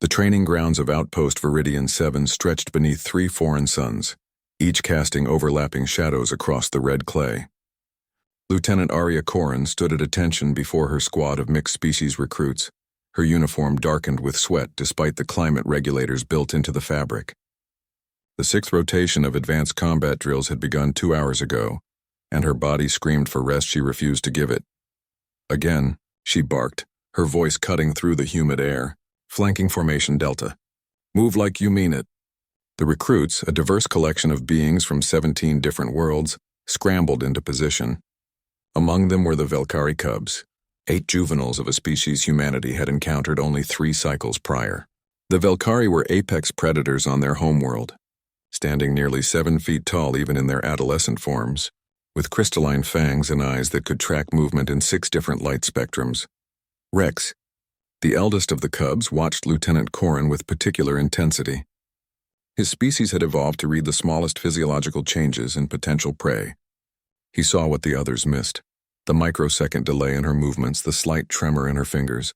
The training grounds of Outpost Viridian 7 stretched beneath 3 foreign suns, each casting overlapping shadows across the red clay. Lieutenant Arya Corrin stood at attention before her squad of mixed-species recruits, her uniform darkened with sweat despite the climate regulators built into the fabric. The 6th rotation of advanced combat drills had begun 2 hours ago, and her body screamed for rest she refused to give it. Again, she barked, her voice cutting through the humid air. Flanking Formation Delta. Move like you mean it. The recruits, a diverse collection of beings from 17 different worlds, scrambled into position. Among them were the Velkari cubs, 8 juveniles of a species humanity had encountered only 3 cycles prior. The Velkari were apex predators on their homeworld, standing nearly 7 feet tall even in their adolescent forms, with crystalline fangs and eyes that could track movement in 6 different light spectrums. Rex, the eldest of the cubs, watched Lieutenant Corrin with particular intensity. His species had evolved to read the smallest physiological changes in potential prey. He saw what the others missed: the microsecond delay in her movements, the slight tremor in her fingers,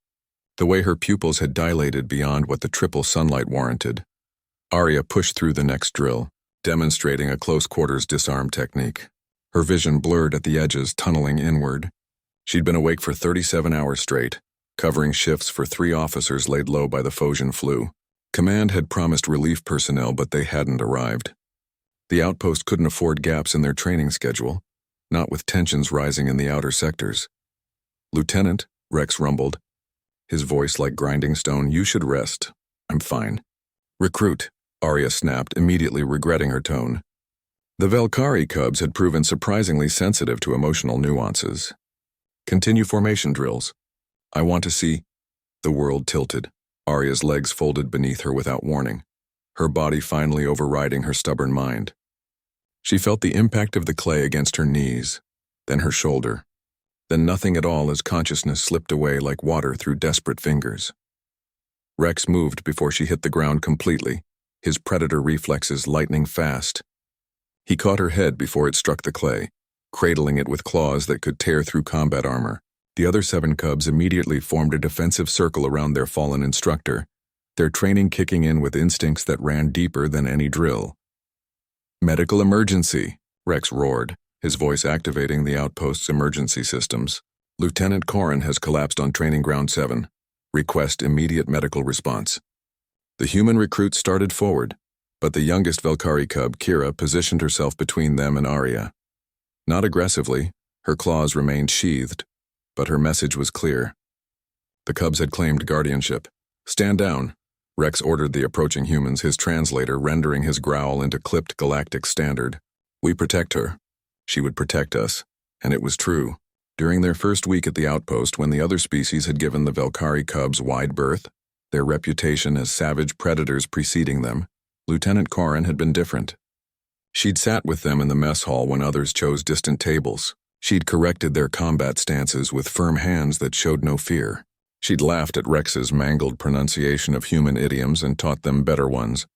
the way her pupils had dilated beyond what the triple sunlight warranted. Arya pushed through the next drill, demonstrating a close-quarters disarm technique. Her vision blurred at the edges, tunneling inward. She'd been awake for 37 hours straight, covering shifts for 3 officers laid low by the Phosian flu. Command had promised relief personnel, but they hadn't arrived. The outpost couldn't afford gaps in their training schedule, not with tensions rising in the outer sectors. "Lieutenant," Rex rumbled, his voice like grinding stone, "you should rest. I'm fine." "Recruit," Arya snapped, immediately regretting her tone. The Velkari cubs had proven surprisingly sensitive to emotional nuances. "Continue formation drills. I want to see." The world tilted. Arya's legs folded beneath her without warning, her body finally overriding her stubborn mind. She felt the impact of the clay against her knees, then her shoulder, then nothing at all as consciousness slipped away like water through desperate fingers. Rex moved before she hit the ground completely, his predator reflexes lightning fast. He caught her head before it struck the clay, cradling it with claws that could tear through combat armor. The other 7 cubs immediately formed a defensive circle around their fallen instructor, their training kicking in with instincts that ran deeper than any drill. "Medical emergency," Rex roared, his voice activating the outpost's emergency systems. "Lieutenant Corrin has collapsed on Training Ground 7. Request immediate medical response." The human recruits started forward, but the youngest Velkari cub, Kira, positioned herself between them and Arya. Not aggressively, her claws remained sheathed, but her message was clear. The cubs had claimed guardianship. "Stand down," Rex ordered the approaching humans, his translator rendering his growl into clipped galactic standard. "We protect her. She would protect us." And it was true. During their first week at the outpost, when the other species had given the Velkari cubs wide berth, their reputation as savage predators preceding them, Lieutenant Corrin had been different. She'd sat with them in the mess hall when others chose distant tables. She'd corrected their combat stances with firm hands that showed no fear. She'd laughed at Rex's mangled pronunciation of human idioms and taught them better ones.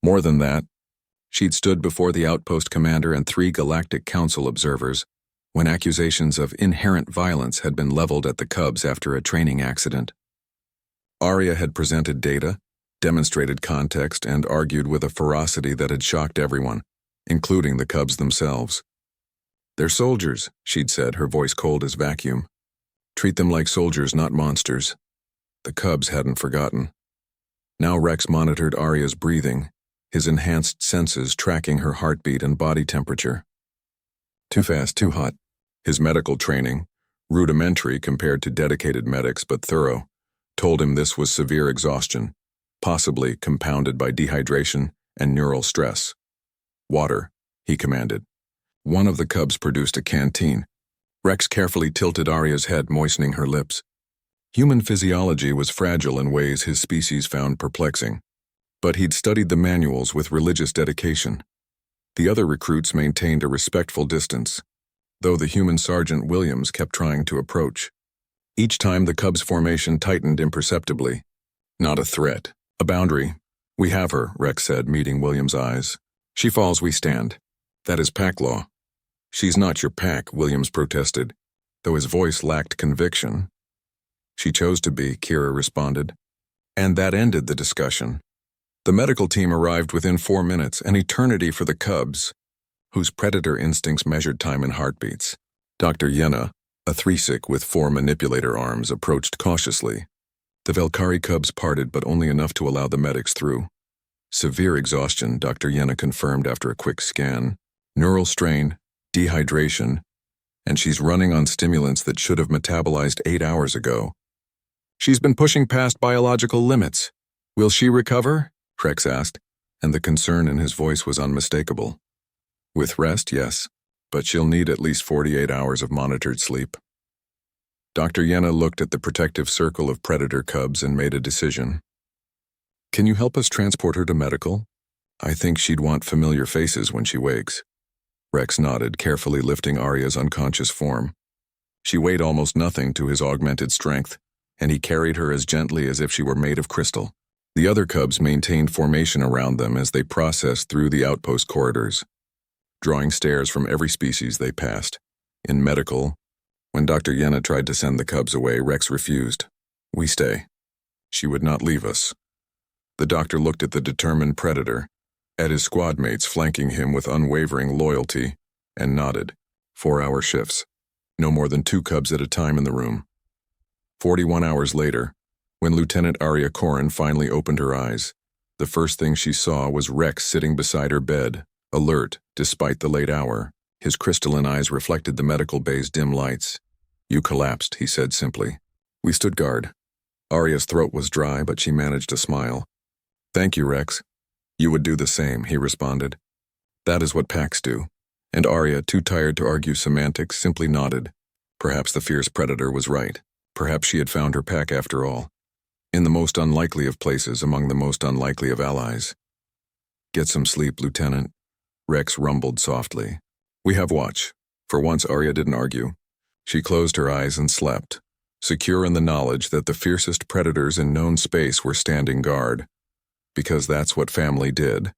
More than that, she'd stood before the outpost commander and 3 Galactic Council observers when accusations of inherent violence had been leveled at the cubs after a training accident. Arya had presented data, demonstrated context, and argued with a ferocity that had shocked everyone, including the cubs themselves. "They're soldiers," she'd said, her voice cold as vacuum. "Treat them like soldiers, not monsters." The cubs hadn't forgotten. Now Rex monitored Arya's breathing, his enhanced senses tracking her heartbeat and body temperature. Too fast, too hot. His medical training, rudimentary compared to dedicated medics but thorough, told him this was severe exhaustion, possibly compounded by dehydration and neural stress. "Water," he commanded. One of the cubs produced a canteen. Rex carefully tilted Arya's head, moistening her lips. Human physiology was fragile in ways his species found perplexing, but he'd studied the manuals with religious dedication. The other recruits maintained a respectful distance, though the human Sergeant Williams kept trying to approach. Each time the cubs' formation tightened imperceptibly. "Not a threat. A boundary. We have her," Rex said, meeting Williams' eyes. "She falls, we stand. That is pack law." "She's not your pack," Williams protested, though his voice lacked conviction. "She chose to be," Kira responded. And that ended the discussion. The medical team arrived within 4 minutes, an eternity for the cubs, whose predator instincts measured time in heartbeats. Dr. Yenna, a threesick with 4 manipulator arms, approached cautiously. The Valkyrie cubs parted, but only enough to allow the medics through. Severe exhaustion, Dr. Yenna confirmed after a quick scan. Neural strain, dehydration, and she's running on stimulants that should have metabolized 8 hours ago. She's been pushing past biological limits. Will she recover? Rex asked, and the concern in his voice was unmistakable. With rest, yes, but she'll need at least 48 hours of monitored sleep. Dr. Yenna looked at the protective circle of predator cubs and made a decision. Can you help us transport her to medical? I think she'd want familiar faces when she wakes. Rex nodded, carefully lifting Arya's unconscious form. She weighed almost nothing to his augmented strength, and he carried her as gently as if she were made of crystal. The other cubs maintained formation around them as they processed through the outpost corridors, drawing stares from every species they passed. In medical, when Dr. Yenna tried to send the cubs away, Rex refused. We stay. She would not leave us. The doctor looked at the determined predator, at his squad mates flanking him with unwavering loyalty, and nodded. 4-hour shifts. No more than 2 cubs at a time in the room. 41 hours later, when Lieutenant Arya Corrin finally opened her eyes, the first thing she saw was Rex sitting beside her bed, alert despite the late hour. His crystalline eyes reflected the medical bay's dim lights. You collapsed, he said simply. We stood guard. Arya's throat was dry, but she managed to smile. Thank you, Rex. You would do the same, he responded. That is what packs do. And Arya, too tired to argue semantics, simply nodded. Perhaps the fierce predator was right. Perhaps she had found her pack after all. In the most unlikely of places, among the most unlikely of allies. Get some sleep, Lieutenant. Rex rumbled softly. We have watch. For once, Arya didn't argue. She closed her eyes and slept, secure in the knowledge that the fiercest predators in known space were standing guard. Because that's what family did.